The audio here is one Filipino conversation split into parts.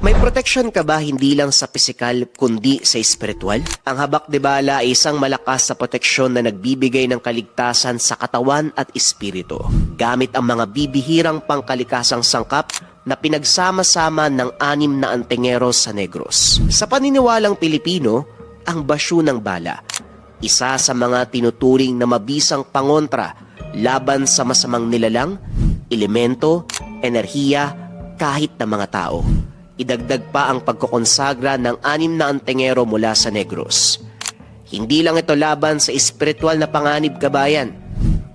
May proteksyon ka ba hindi lang sa pisikal kundi sa espiritual? Ang habak de bala ay isang malakas na proteksyon na nagbibigay ng kaligtasan sa katawan at espiritu. Gamit ang mga bibihirang pangkalikasang sangkap na pinagsama-sama ng 6 na antengeros sa Negros. Sa paniniwalang Pilipino, ang basyo ng bala, isa sa mga tinuturing na mabisang pangontra laban sa masamang nilalang, elemento, enerhiya, kahit na mga tao. Idagdag pa ang pagkokonsagra ng 6 na antingero mula sa Negros. Hindi lang ito laban sa espiritual na panganib kabayan,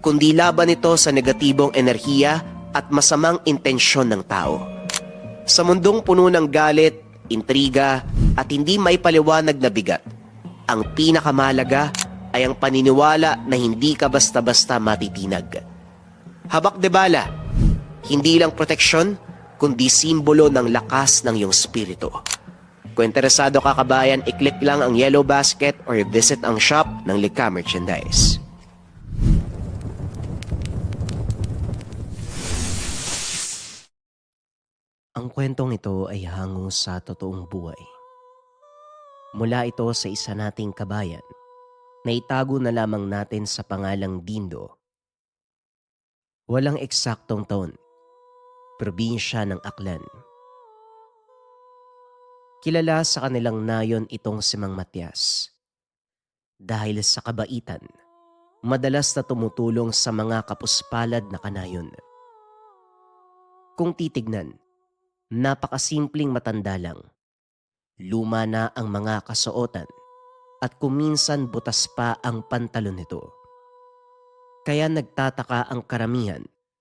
kundi laban ito sa negatibong enerhiya at masamang intensyon ng tao. Sa mundong puno ng galit, intriga at hindi maipaliwanag na bigat, ang pinakamahalaga ay ang paniniwala na hindi ka basta-basta matitinag. Habak de bala, hindi lang proteksyon, kundi simbolo ng lakas ng iyong spirito. Kung interesado ka kabayan, i-click lang ang yellow basket or visit ang shop ng Likha Merchandise. Ang kwentong ito ay hango sa totoong buhay. Mula ito sa isa nating kabayan na itago na lamang natin sa pangalang Dindo. Walang eksaktong taon, probinsya ng Aklan. Kilala sa kanilang nayon itong si Mang Matias. Dahil sa kabaitan, madalas na tumutulong sa mga kapuspalad na kanayon. Kung titignan, napakasimpleng matanda lang. Luma na ang mga kasuotan at kuminsan butas pa ang pantalon nito. Kaya nagtataka ang karamihan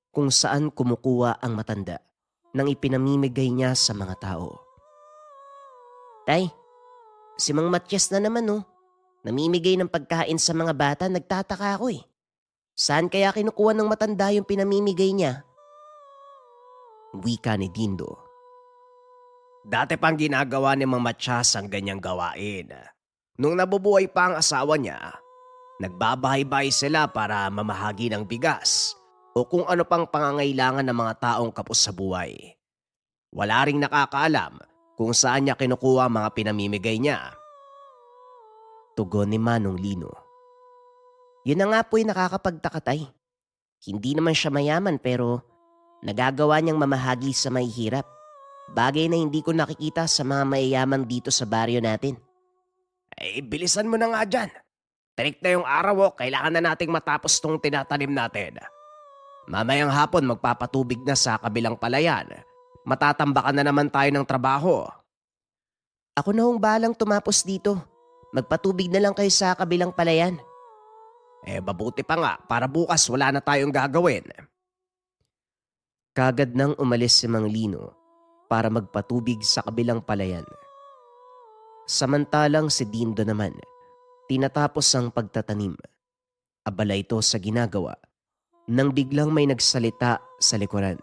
kung saan kumukuha ang matanda nang ipinamimigay niya sa mga tao. Tay, si Mang Matias na naman oh. Namimigay ng pagkain sa mga bata, nagtataka ako eh. Saan kaya kinukuha ng matanda yung pinamimigay niya? Wika ni Dindo. Dati pang ginagawa ni Mang Matias ang ganyang gawain. Nung nabubuhay pa ang asawa niya, nagbabahay-bahay sila para mamahagi ng bigas o kung ano pang pangangailangan ng mga taong kapos sa buhay. Wala ring nakakaalam kung saan niya kinukuha ang mga pinamimigay niya. Tugon ni Manong Lino. Yun na nga po'y nakakapagtaka, tay. Hindi naman siya mayaman pero nagagawa niyang mamahagi sa mahihirap. Bagay na hindi ko nakikita sa mga mayayaman dito sa baryo natin. Eh, bilisan mo na nga dyan. Tirik na yung araw, kailangan na nating matapos tong tinatanim natin. Mamayang hapon magpapatubig na sa kabilang palayan. Matatambakan na naman tayo ng trabaho. Ako na hong balang tumapos dito. Magpatubig na lang kayo sa kabilang palayan. Eh, mabuti pa nga para bukas wala na tayong gagawin. Kagad nang umalis si Mang Lino para magpatubig sa kabilang palayan. Samantalang si Dindo naman, tinatapos ang pagtatanim. Abala ito sa ginagawa nang biglang may nagsalita sa likuran.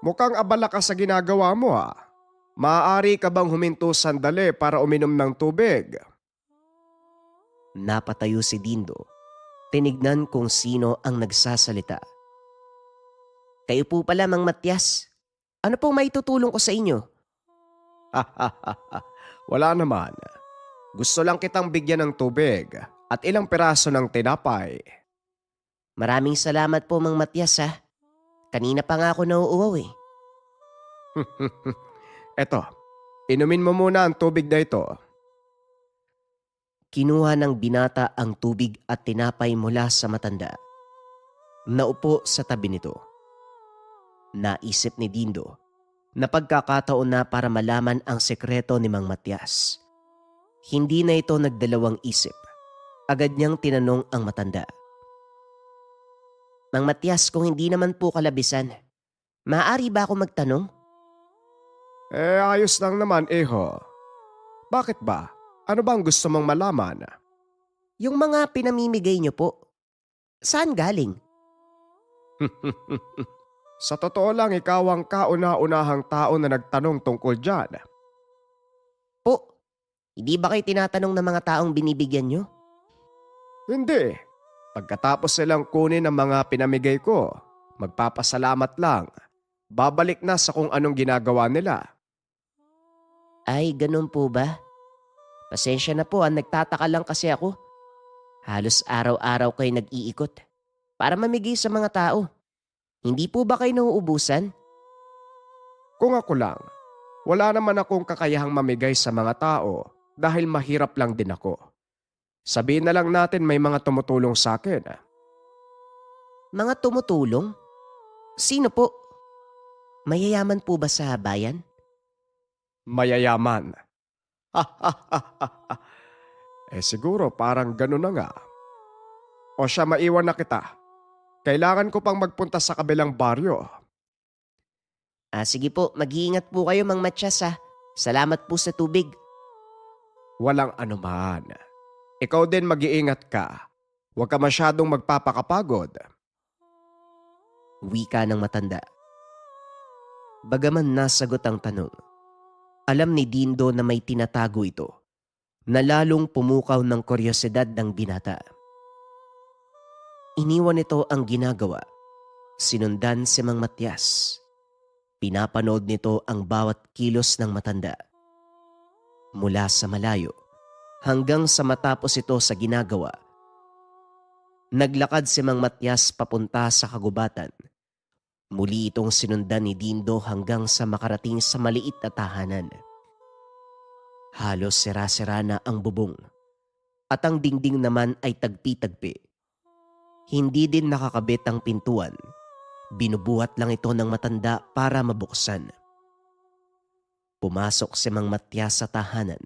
Mukhang abala ka sa ginagawa mo ha. Maaari ka bang huminto sandali para uminom ng tubig? Napatayo si Dindo. Tinignan kung sino ang nagsasalita. Kayo po pala, Mang Matias. Ano pong maitutulong ko sa inyo? Wala naman. Gusto lang kitang bigyan ng tubig at ilang piraso ng tinapay. Maraming salamat po, Mang Matias ha. Kanina pa nga ako nauuwaw eh. Eto, inumin mo muna ang tubig na ito. Kinuha ng binata ang tubig at tinapay mula sa matanda. Naupo sa tabi nito. Naisip ni Dindo na pagkakataon na para malaman ang sekreto ni Mang Matias. Hindi na ito nagdalawang isip. Agad niyang tinanong ang matanda. Mang Matias, kung hindi naman po kalabisan, maaari ba ako magtanong? Eh, ayos lang naman, Eho. Bakit ba? Ano bang gusto mong malaman? Yung mga pinamimigay niyo po, saan galing? Sa totoo lang, ikaw ang kauna-unahang tao na nagtanong tungkol dyan. Po, hindi ba kayo tinatanong ng mga taong binibigyan niyo? Hindi. Pagkatapos silang kunin ang mga pinamigay ko, magpapasalamat lang. Babalik na sa kung anong ginagawa nila. Ay, ganun po ba? Pasensya na po, nagtataka lang kasi ako. Halos araw-araw kayo nag-iikot para mamigay sa mga tao. Hindi po ba kayo nauubusan? Kung ako lang, wala naman akong kakayahang mamigay sa mga tao dahil mahirap lang din ako. Sabihin na lang natin may mga tumutulong sa akin. Mga tumutulong? Sino po? Mayayaman po ba sa bayan? Mayayaman. Siguro parang ganun na nga. O siya, maiwan na kita. Kailangan ko pang magpunta sa kabilang baryo. Sige po, mag-iingat po kayo Mang Matyas ha. Salamat po sa tubig. Walang anuman. Ikaw din mag-iingat ka. Huwag ka masyadong magpapakapagod. Wika ng matanda. Bagaman nasagot ang tanong, alam ni Dindo na may tinatago ito na lalong pumukaw ng kuryosidad ng binata. Iniwan nito ang ginagawa. Sinundan si Mang Matyas. Pinapanood nito ang bawat kilos ng matanda. Mula sa malayo hanggang sa matapos ito sa ginagawa. Naglakad si Mang Matyas papunta sa kagubatan. Muli itong sinundan ni Dindo hanggang sa makarating sa maliit na tahanan. Halos sira-sira na ang bubong at ang dingding naman ay tagpi-tagpi. Hindi din nakakabit ang pintuan. Binubuhat lang ito ng matanda para mabuksan. Pumasok si Mang Matyas sa tahanan.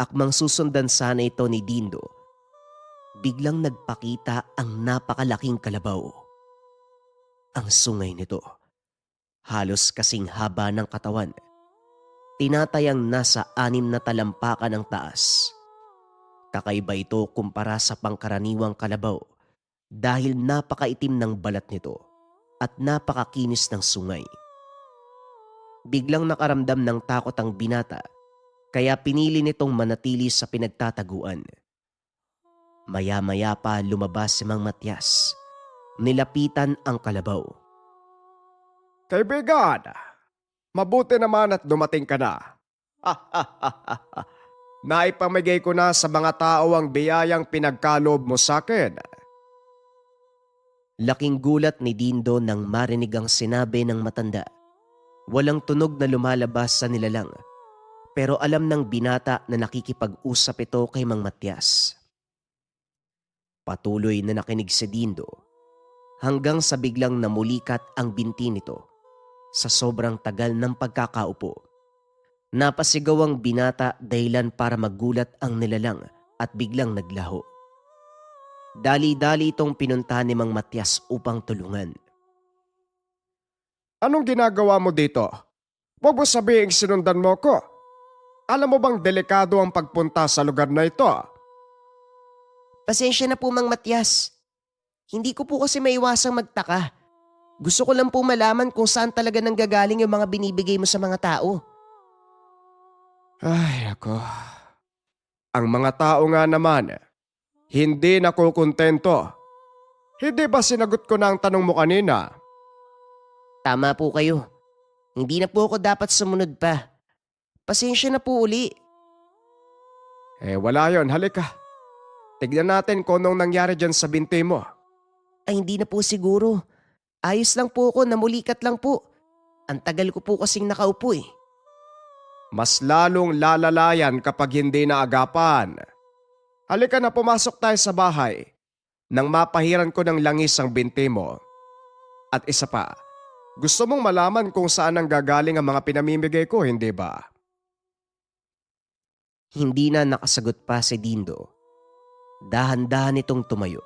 Akmang susundan sana ito ni Dindo. Biglang nagpakita ang napakalaking kalabaw. Ang sungay nito, halos kasing haba ng katawan. Tinatayang nasa 6 na talampakan ang taas. Kakaiba ito kumpara sa pangkaraniwang kalabaw dahil napakaitim ng balat nito at napakakinis ng sungay. Biglang nakaramdam ng takot ang binata kaya pinili nitong manatili sa pinagtataguan. Maya-maya pa lumabas si Mang Matyas. Nilapitan ang kalabaw. Kaibigan, mabuti naman at dumating ka na. Naipamigay ko na sa mga tao ang biyayang pinagkaloob mo sa akin. Laking gulat ni Dindo nang marinig ang sinabi ng matanda. Walang tunog na lumalabas sa nilalang, pero alam ng binata na nakikipag-usap ito kay Mang Matyas. Patuloy na nakinig si Dindo hanggang sa biglang namulikat ang binti nito sa sobrang tagal ng pagkakaupo. Napasigaw ang binata dahilan para magulat ang nilalang at biglang naglaho. Dali-dali itong pinunta ni Mang Matyas upang tulungan. Anong ginagawa mo dito? Huwag mo sabihin sinundan mo ko. Alam mo bang delikado ang pagpunta sa lugar na ito? Pasensya na po Mang Matyas. Hindi ko po kasi maiwasang magtaka. Gusto ko lang po malaman kung saan talaga nanggagaling yung mga binibigay mo sa mga tao. Ay, ako. Ang mga tao nga naman, hindi nakukontento. Hindi ba sinagot ko na ang tanong mo kanina? Tama po kayo. Hindi na po ako dapat sumunod pa. Pasensya na po uli. Wala yon. Halika. Tignan natin kung anong nangyari dyan sa binti mo. Ay hindi na po siguro. Ayos lang po ako, namulikat lang po. Ang tagal ko po kasing nakaupo eh. Mas lalong lalalayan kapag hindi naagapan. Halika na, pumasok tayo sa bahay. Nang mapahiran ko ng langis ang binti mo. At isa pa, gusto mong malaman kung saan ang gagaling ang mga pinamimigay ko, hindi ba? Hindi na nakasagot pa si Dindo. Dahan-dahan itong tumayo.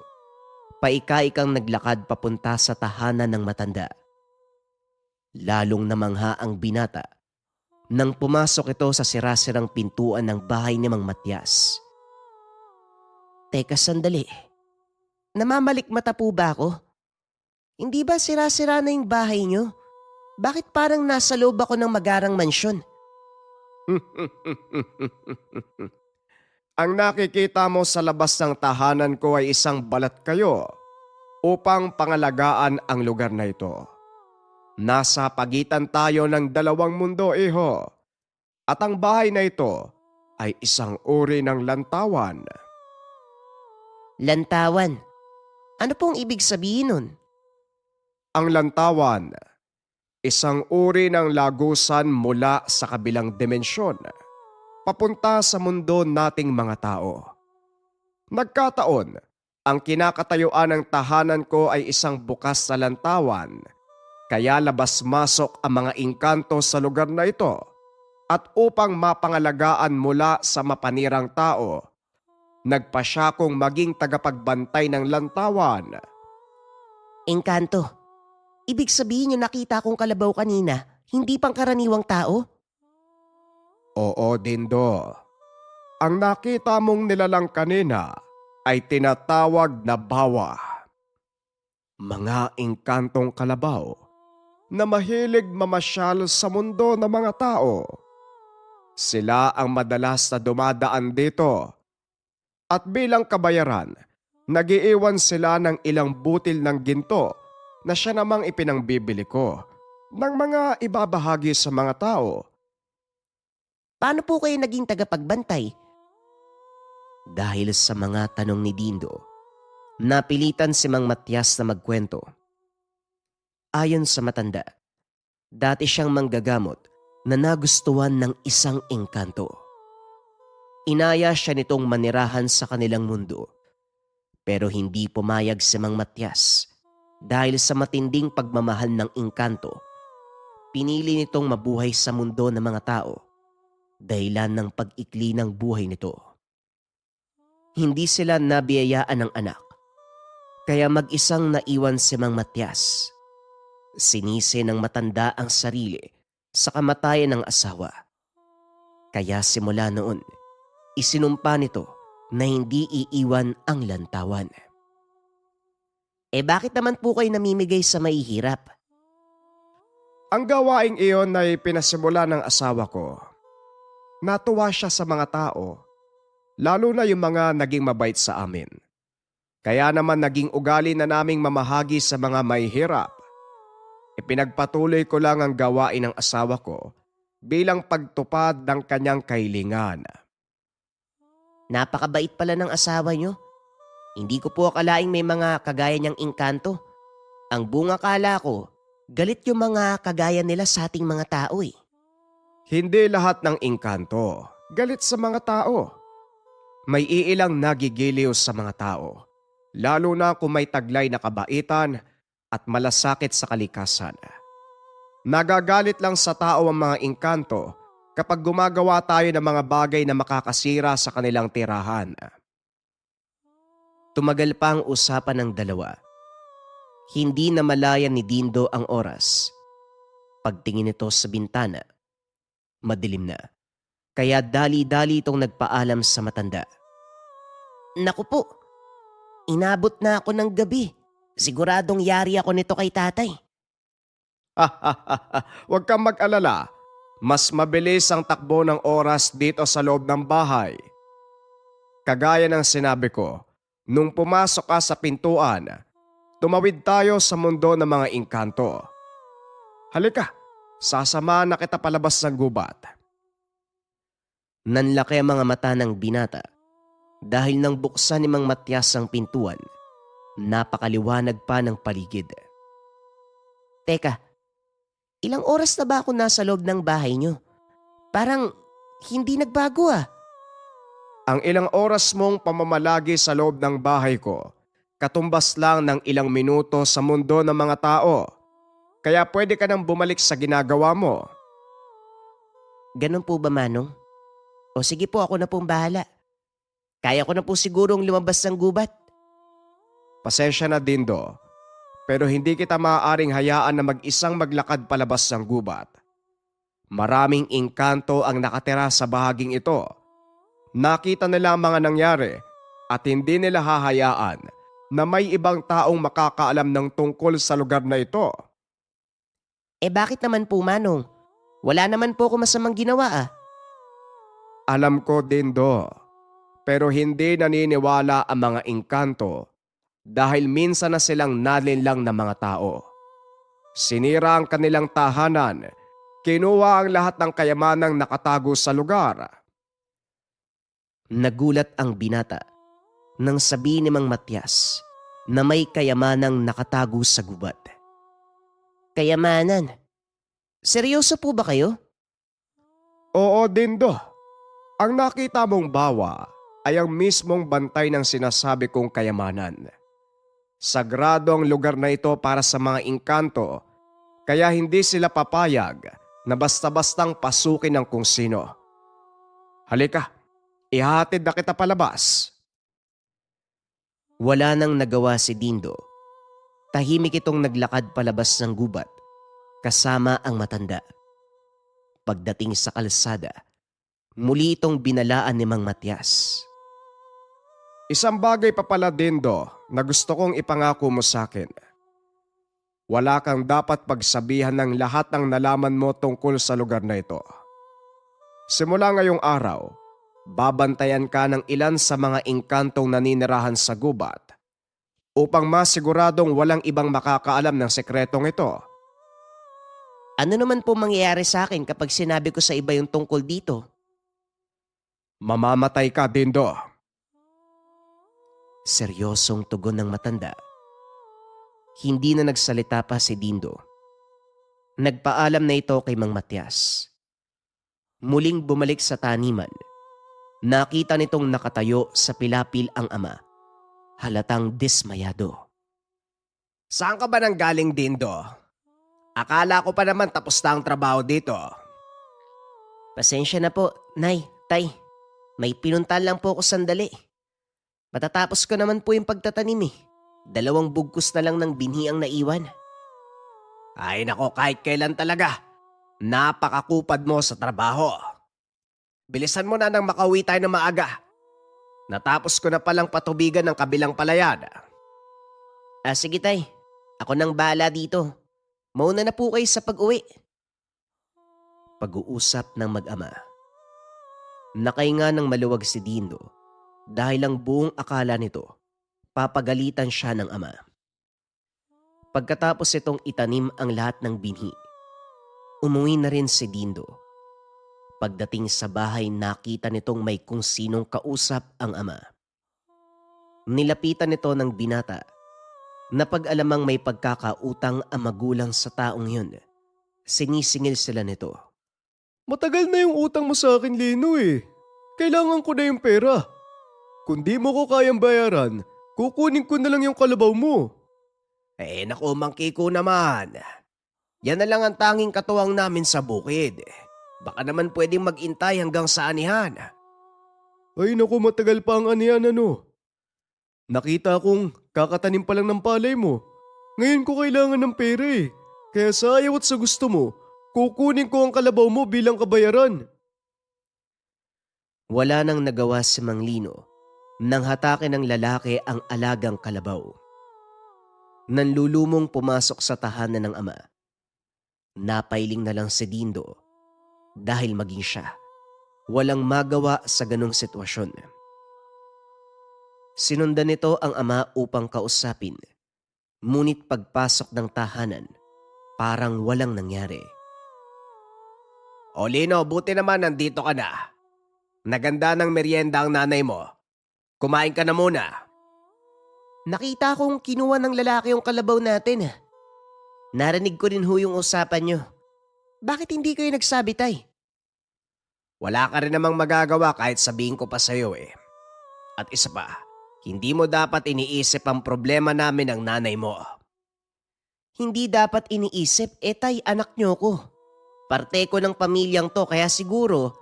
Paika-ikang naglakad papunta sa tahanan ng matanda. Lalong namangha ang binata nang pumasok ito sa sirasirang pintuan ng bahay ni Mang Matyas. Teka sandali, namamalikmata po ba ako? Hindi ba sira-sira na yung bahay niyo? Bakit parang nasa loob ako ng magarang mansyon? Ang nakikita mo sa labas ng tahanan ko ay isang balat kayo upang pangalagaan ang lugar na ito. Nasa pagitan tayo ng dalawang mundo, iho. At ang bahay na ito ay isang uri ng lantawan. Lantawan. Ano pong ibig sabihin nun? Ang lantawan, isang uri ng lagusan mula sa kabilang dimensyon, papunta sa mundo nating mga tao. Nagkataon, ang kinakatayuan ng tahanan ko ay isang bukas na lantawan, kaya labas-masok ang mga engkanto sa lugar na ito at upang mapangalagaan mula sa mapanirang tao, nagpasya kong maging tagapagbantay ng lantawan. Engkanto. Ibig sabihin yung nakita kong kalabaw kanina, hindi pangkaraniwang tao? Oo, Dindo. Ang nakita mong nilalang kanina ay tinatawag na bawa. Mga engkantong kalabaw na mahilig mamasyal sa mundo ng mga tao. Sila ang madalas na dumadaan dito at bilang kabayaran, nagiiwan sila ng ilang butil ng ginto na siya namang ipinangbibili ko ng mga ibabahagi sa mga tao. Paano po kayo naging tagapagbantay? Dahil sa mga tanong ni Dindo, napilitan si Mang Matias na magkwento. Ayon sa matanda, dati siyang manggagamot na nagustuhan ng isang engkanto. Inaya siya nitong manirahan sa kanilang mundo, pero hindi pumayag si Mang Matias dahil sa matinding pagmamahal ng engkanto. Pinili nitong mabuhay sa mundo ng mga tao, dahilan ng pag-ikli ng buhay nito. Hindi sila nabiyayaan ng anak, kaya mag-isang naiwan si Mang Matias. Sinisi ng matanda ang sarili sa kamatayan ng asawa. Kaya simula noon, isinumpa nito na hindi iiwan ang lantawan. Bakit naman po kayo namimigay sa mahihirap? Ang gawaing iyon ay pinasimula ng asawa ko. Natuwa siya sa mga tao, lalo na yung mga naging mabait sa amin. Kaya naman naging ugali na naming mamahagi sa mga mahihirap. Ipinagpatuloy ko lang ang gawain ng asawa ko bilang pagtupad ng kanyang kahilingan. Napakabait pala ng asawa nyo. Hindi ko po akalaing may mga kagaya niyang engkanto. Ang bunga kala ko, galit yung mga kagaya nila sa ating mga tao eh. Hindi lahat ng engkanto galit sa mga tao. May iilang nagigiliw sa mga tao, lalo na kung may taglay na kabaitan at malasakit sa kalikasan. Nagagalit lang sa tao ang mga engkanto kapag gumagawa tayo ng mga bagay na makakasira sa kanilang tirahan. Tumagal pa ang usapan ng dalawa. Hindi na malayan ni Dindo ang oras. Pagtingin nito sa bintana, madilim na. Kaya dali-dali itong nagpaalam sa matanda. Naku po, inabot na ako ng gabi. Siguradong yari ako nito kay tatay. Huwag kang mag-alala. Mas mabilis ang takbo ng oras dito sa loob ng bahay. Kagaya ng sinabi ko, nung pumasok ka sa pintuan, tumawid tayo sa mundo ng mga engkanto. Halika, sasamahan na kita palabas ng gubat. Nanlaki ang mga mata ng binata dahil nang buksan ni Mang Matias ang pintuan, napakaliwanag pa ng paligid. Teka, ilang oras na ba ako nasa loob ng bahay niyo? Parang hindi nagbago ah. Ang ilang oras mong pamamalagi sa loob ng bahay ko, katumbas lang ng ilang minuto sa mundo ng mga tao. Kaya pwede ka nang bumalik sa ginagawa mo. Ganun po ba, Manong? O sige po, ako na pong bahala. Kaya ko na po sigurong lumabas ng gubat. Pasensya na, Dindo, pero hindi kita maaaring hayaan na mag-isang maglakad palabas ng gubat. Maraming engkanto ang nakatira sa bahaging ito. Nakita nila ang mga nangyari at hindi nila hahayaan na may ibang taong makakaalam ng tungkol sa lugar na ito. Bakit naman po, Manong? Wala naman po ako masamang ginawa ah. Alam ko, Dindo, pero hindi naniniwala ang mga engkanto dahil minsan na silang nalinlang ng mga tao. Sinira ang kanilang tahanan Kinuha ang lahat ng kayamanang nakatago sa lugar. Nagulat ang binata nang sabihin ni Mang Matias na may kayamanang nakatago sa gubat. Kayamanan? Seryoso po ba kayo? Oo, Dindo. Ang nakita mong bawa ay ang mismong bantay ng sinasabi kong kayamanan. Sagrado ang lugar na ito para sa mga engkanto, kaya hindi sila papayag na basta-bastang pasukin ng kung sino. Halika, ihahatid na kita palabas. Wala nang nagawa si Dindo. Tahimik itong naglakad palabas ng gubat kasama ang matanda. Pagdating sa kalsada, muli itong binalaan ni Mang Matias. Isang bagay pa pala, Dindo, na gusto kong ipangako mo sa akin. Wala kang dapat pagsabihan ng lahat ng nalaman mo tungkol sa lugar na ito. Simula ngayong araw, babantayan ka ng ilan sa mga engkantong naninirahan sa gubat upang masiguradong walang ibang makakaalam ng sekretong ito. Ano naman po mangyayari sa akin kapag sinabi ko sa iba yung tungkol dito? Mamamatay ka, Dindo. Seryosong tugon ng matanda. Hindi na nagsalita pa si Dindo. Nagpaalam na ito kay Mang Matias. Muling bumalik sa taniman. Nakita nitong nakatayo sa pilapil ang ama. Halatang dismayado. Saan ka ba nang galing, Dindo? Akala ko pa naman tapos na ang trabaho dito. Pasensya na po, Nay, Tay. May pinuntahan lang po ako sandali. Matatapos ko naman po yung pagtatanim eh. 2 bugkos na lang ng binhi ang naiwan. Ay nako, kahit kailan talaga. Napakakupad mo sa trabaho. Bilisan mo na nang makauwi tayo ng maaga. Natapos ko na palang patubigan ng kabilang palayan. Sige Tay, ako nang bahala dito. Mauna na po kayo sa pag-uwi. Pag-uusap ng mag-ama. Nakahinga ng maluwag si Dindo dahil ang buong akala nito, papagalitan siya ng ama. Pagkatapos itong itanim ang lahat ng binhi, umuwi na rin si Dindo. Pagdating sa bahay, nakita nitong may kung sinong kausap ang ama. Nilapitan nito ng binata na pag-alamang may pagkakautang ang magulang sa taong yun. Sinisingil sila nito. Matagal na yung utang mo sa akin, Lino eh. Kailangan ko na yung pera. Kung di mo ko kayang bayaran, kukunin ko na lang yung kalabaw mo. Naku, Mangki ko naman. Yan na lang ang tanging katuwang namin sa bukid. Baka naman pwedeng mag-intay hanggang sa anihan. Ay naku, matagal pa ang anihan ano. Nakita kong kakatanim pa lang ng palay mo. Ngayon ko kailangan ng pera eh. Kaya sa ayaw at sa gusto mo, kukunin ko ang kalabaw mo bilang kabayaran. Wala nang nagawa si Mang Lino nang hatakin ng lalaki ang alagang kalabaw. Nanlulumong pumasok sa tahanan ng ama. Napailing na lang si Dindo dahil maging siya walang magawa sa ganong sitwasyon. Sinundan nito ang ama upang kausapin, ngunit pagpasok ng tahanan, parang walang nangyari. O Lino, buti naman nandito ka na. Naganda ng merienda ang nanay mo. Kumain ka na muna. Nakita kong kinuha ng lalaki yung kalabaw natin. Narinig ko rin ho yung usapan nyo. Bakit hindi kayo nagsabi, Tay? Wala ka rin namang magagawa kahit sabihin ko pa sa'yo eh. At isa pa, hindi mo dapat iniisip ang problema namin ng nanay mo. Hindi dapat iniisip, Tay, anak nyo ko. Parte ko ng pamilyang to, kaya siguro,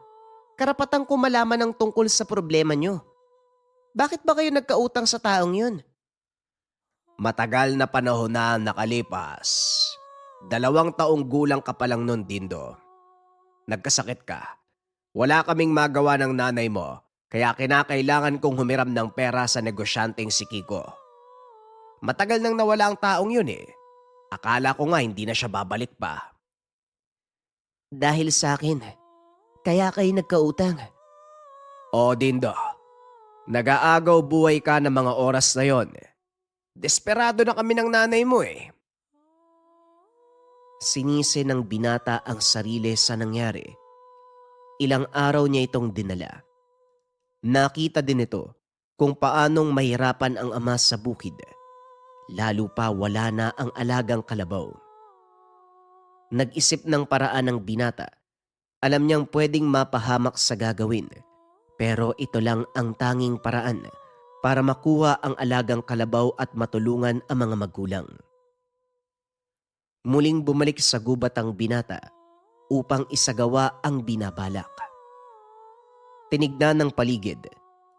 karapatan ko malaman ang tungkol sa problema nyo. Bakit ba kayo nagkautang sa taong yun? Matagal na panahon na nakalipas. 2 taong gulang ka pa lang nun, Dindo. Nagkasakit ka. Wala kaming magawa ng nanay mo, kaya kinakailangan kong humiram ng pera sa negosyanteng si Kiko. Matagal nang nawala ang taong yun eh. Akala ko nga hindi na siya babalik pa. Dahil sa akin, kaya kayo nagkautang. O Dindo, nag-aagaw buhay ka ng mga oras na yon. Desperado na kami ng nanay mo eh. Sinisi ng binata ang sarili sa nangyari. Ilang araw niya itong dinala. Nakita din ito kung paanong mahirapan ang ama sa bukid. Lalo pa wala na ang alagang kalabaw. Nag-isip ng paraan ng binata. Alam niyang pwedeng mapahamak sa gagawin. Pero ito lang ang tanging paraan para makuha ang alagang kalabaw at matulungan ang mga magulang. Muling bumalik sa gubat ang binata upang isagawa ang binabalak. Tinignan ng paligid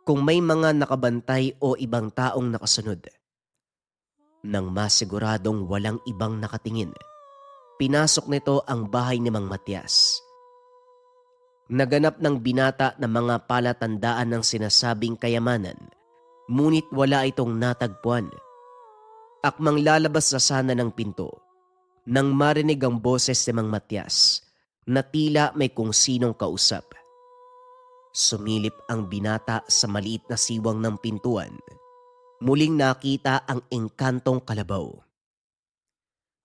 kung may mga nakabantay o ibang taong nakasunod. Nang masiguradong walang ibang nakatingin, pinasok nito ang bahay ni Mang Matias. Naganap ng binata na mga palatandaan ng sinasabing kayamanan, ngunit wala itong natagpuan. Akmang lalabas na sana ng pinto, nang marinig ang boses ni Mang Matias na tila may kung sinong kausap. Sumilip ang binata sa maliit na siwang ng pintuan. Muling nakita ang engkantong kalabaw.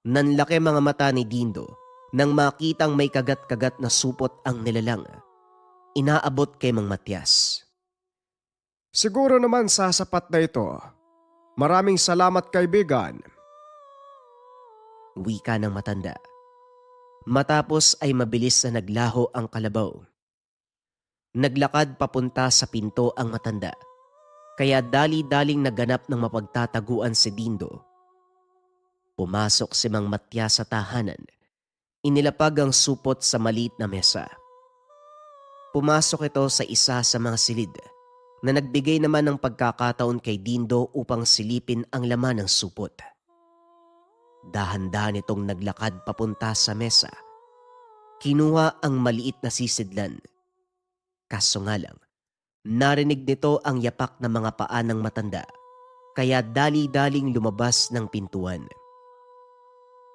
Nanlaki mga mata ni Dindo nang makitang may kagat-kagat na supot ang nilalang. Inaabot kay Mang Matias. Siguro naman sasapat na ito. Maraming salamat kaibigan. Wika ng matanda. Matapos ay mabilis na naglaho ang kalabaw. Naglakad papunta sa pinto ang matanda. Kaya dali-daling naganap ng mapagtataguan si Dindo. Pumasok si Mang Matias sa tahanan. Inilapag ang supot sa maliit na mesa. Pumasok ito sa isa sa mga silid na nagbigay naman ng pagkakataon kay Dindo upang silipin ang laman ng supot. Dahan-dahan itong naglakad papunta sa mesa. Kinuha ang maliit na sisidlan. Kaso nga lang, narinig nito ang yapak ng mga paa ng matanda, kaya dali-daling lumabas ng pintuan.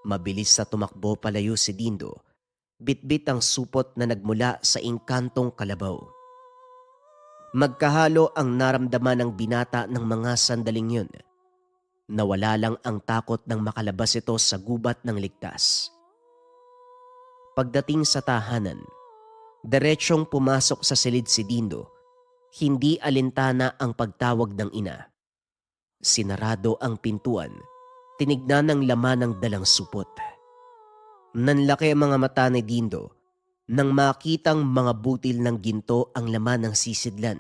Mabilis na tumakbo palayo si Dindo, bitbit ang supot na nagmula sa engkantong kalabaw. Magkahalo ang naramdaman ng binata ng mga sandaling yun. Nawala lang ang takot nang makalabas ito sa gubat ng ligtas. Pagdating sa tahanan, diretsyong pumasok sa silid si Dindo. Hindi alintana ang pagtawag ng ina. Sinarado ang pintuan, tinignan ng laman ng dalang supot. Nanlaki ang mga mata ni Dindo nang makitang mga butil ng ginto ang laman ng sisidlan.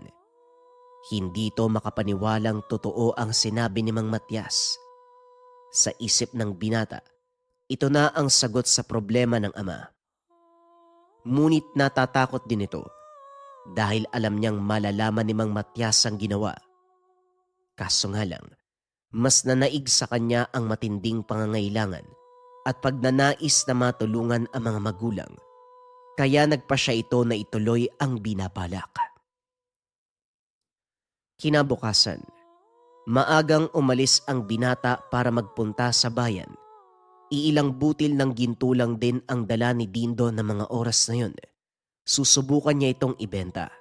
Hindi ito makapaniwalang totoo ang sinabi ni Mang Matias. Sa isip ng binata, ito na ang sagot sa problema ng ama. Ngunit natatakot din ito dahil alam niyang malalaman ni Mang Matias ang ginawa. Kaso nga lang, mas nanaig sa kanya ang matinding pangangailangan at pagnanais na matulungan ang mga magulang. Kaya nagpa siya ito na ituloy ang binabalak. Kinabukasan, maagang umalis ang binata para magpunta sa bayan. Iilang butil ng ginto lang din ang dala ni Dindo ng mga oras na yun. Susubukan niya itong ibenta.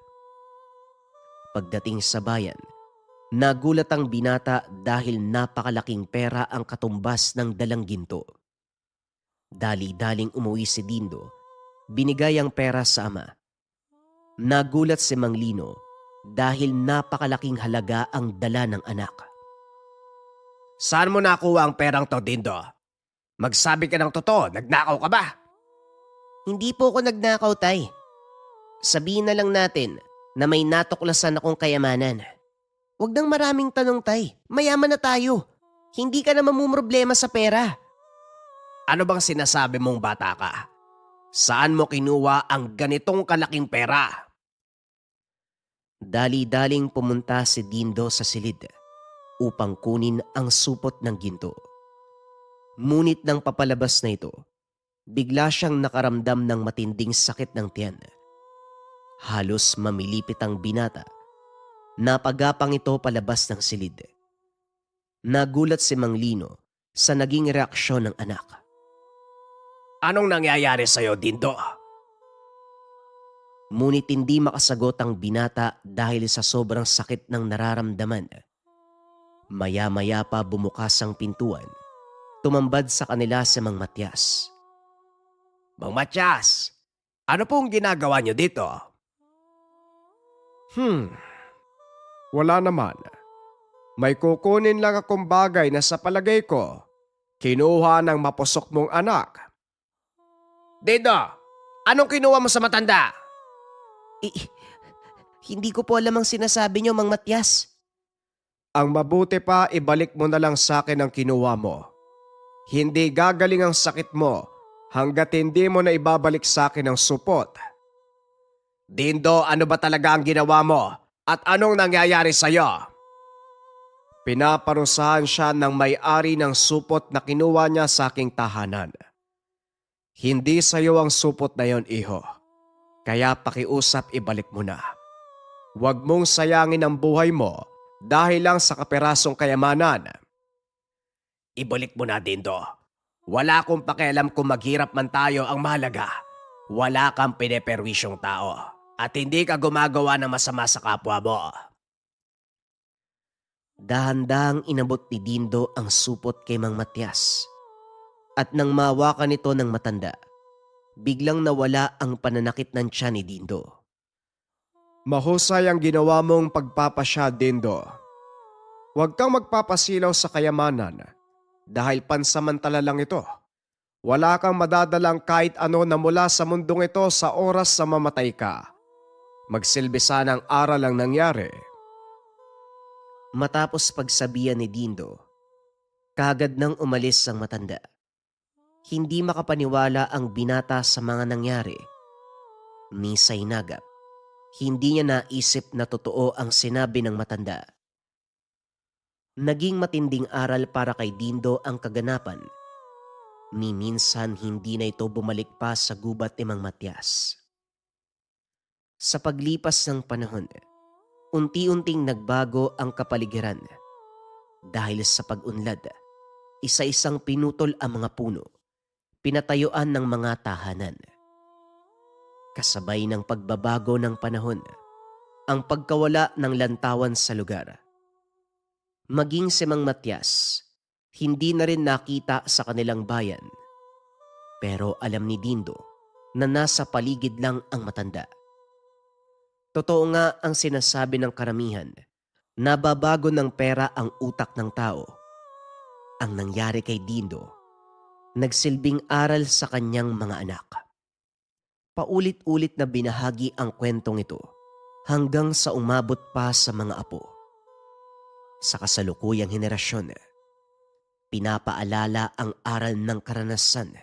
Pagdating sa bayan, nagulat ang binata dahil napakalaking pera ang katumbas ng dalang ginto. Dali-daling umuwi si Dindo, binigay ang pera sa ama. Nagulat si Mang Lino dahil napakalaking halaga ang dala ng anak. Saan mo nakuha ang perang to, Dindo? Magsabi ka ng totoo, nagnakaw ka ba? Hindi po ako nagnakaw, tay. Sabihin na lang natin na may natuklasan akong kayamanan. Huwag nang maraming tanong, tay. Mayaman na tayo. Hindi ka na mamumroblema sa pera. Ano bang sinasabi mong bata ka? Saan mo kinuha ang ganitong kalaking pera? Dali-daling pumunta si Dindo sa silid upang kunin ang supot ng ginto. Ngunit nang papalabas na ito, bigla siyang nakaramdam ng matinding sakit ng tiyan. Halos mamilipit ang binata. Napagapang ito palabas ng silid. Nagulat si Mang Lino sa naging reaksyon ng anak. Anong nangyayari sa'yo, Dindo? Ngunit hindi makasagot ang binata dahil sa sobrang sakit ng nararamdaman. Maya-maya pa bumukas ang pintuan. Tumambad sa kanila si Mang Matias. Mang Matyas, ano pong ginagawa niyo dito? Wala naman. May kukunin lang akong bagay na sa palagay ko, kinuha ng mapusok mong anak. Dindo, anong kinuha mo sa matanda? Hindi ko po alam ang sinasabi niyo, Mang Matyas. Ang mabuti pa, ibalik mo na lang sa akin ang kinuha mo. Hindi gagaling ang sakit mo hanggat hindi mo na ibabalik sa akin ang supot. Dindo, ano ba talaga ang ginawa mo? At anong nangyayari sa'yo? Pinaparusahan siya ng may-ari ng supot na kinuha niya sa aking tahanan. Hindi sa'yo ang supot na yon, iho. Kaya pakiusap, ibalik mo na. Huwag mong sayangin ang buhay mo dahil lang sa kaperasong kayamanan. Ibalik mo na, Dindo. Wala akong pakialam kung maghirap man tayo, ang mahalaga. Wala kang pineperwisyong tao at hindi ka gumagawa ng masama sa kapwa mo. Dahan-dahang inabot ni Dindo ang supot kay Mang Matyas. At nang mawakan nito ng matanda, biglang nawala ang pananakit ng tiyan ni Dindo. Mahusay ang ginawa mong pagpapasya, Dindo. Huwag kang magpapasilaw sa kayamanan dahil pansamantala lang ito. Wala kang madadalang kahit ano na mula sa mundong ito sa oras na mamatay ka. Magsilbi sana ang aral ang nangyari. Matapos pagsabihan ni Dindo, kagad nang umalis ang matanda. Hindi makapaniwala ang binata sa mga nangyari. Ni Sainagap, hindi niya naisip na totoo ang sinabi ng matanda. Naging matinding aral para kay Dindo ang kaganapan. Ni minsan hindi na ito bumalik pa sa gubat ni Mang Matyas. Sa paglipas ng panahon, unti-unting nagbago ang kapaligiran. Dahil sa pag-unlad, isa-isang pinutol ang mga puno, pinatayuan ng mga tahanan. Kasabay ng pagbabago ng panahon, ang pagkawala ng lantawan sa lugar. Maging si Mang Matyas, hindi na rin nakita sa kanilang bayan. Pero alam ni Dindo na nasa paligid lang ang matanda. Totoo nga ang sinasabi ng karamihan, nababago ng pera ang utak ng tao. Ang nangyari kay Dindo, nagsilbing aral sa kanyang mga anak. Paulit-ulit na binahagi ang kwentong ito hanggang sa umabot pa sa mga apo. Sa kasalukuyang henerasyon, pinapaalala ang aral ng karanasan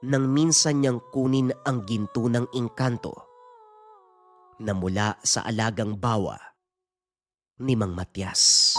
nang minsan niyang kunin ang ginto ng engkanto na mula sa alagang bawa ni Mang Matyas.